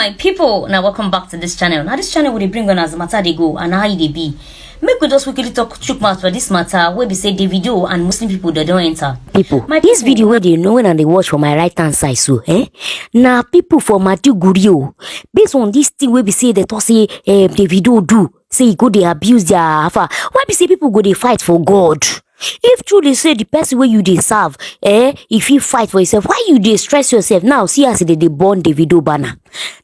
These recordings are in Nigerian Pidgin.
my people, now welcome back to this channel. Now this channel will bring on as the matter they go and how they be. Make we just quickly talk chook mouth for this matter where we say davido and Muslim people they don't enter. People, this video where they know and they watch from my right hand side, so now people for maduguri, based on this thing where we say that say davido do say he go they abuse their alpha. Why we say people go they fight for God? If truly say the person where you they serve, if you fight for yourself, why you they stress yourself? Now see as they born davido banner.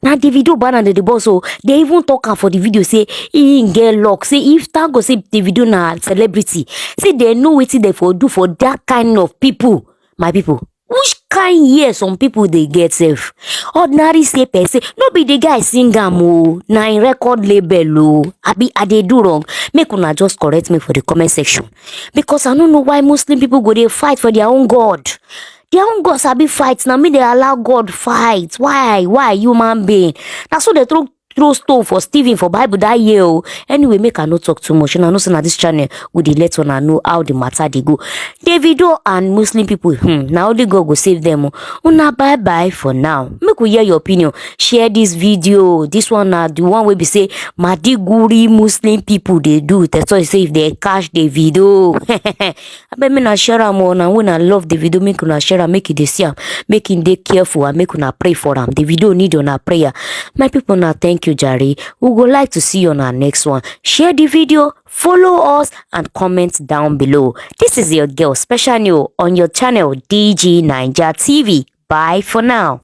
Now davido banner they born, so they even talk for the video say he ain't get luck. Say if tango say davido na celebrity, say they know what they for do for that kind of people. My people, which kind year some people they get safe? Ordinary say person, no be the guy sing am na in record label abi I they do wrong. Make una just correct me for the comment section, because I don't know why Muslim people go they fight for their own God. Their own God sabi fight. Now me they allow God fight. Why human being? That's what they throw stone for Stephen for Bible that year. Anyway, make I not talk too much. And I know say na this channel we dey let una know how the matter they go. Davido and Muslim people, now only God go save them. Una bye bye for now. Make we hear your opinion. Share this video. This one the one where we say maduguri Muslim people they do. That's why say if they catch the video. I bet me na share am on, and when I love the video, make una share am, make it dey see am, make it dey careful, and make una pray for am. The video need una prayer. My people, now thank you, Jare. We would like to see you on our next one. Share the video, follow us, and comment down below. This is your girl, Special New, on your channel, DG Ninja TV. Bye for now.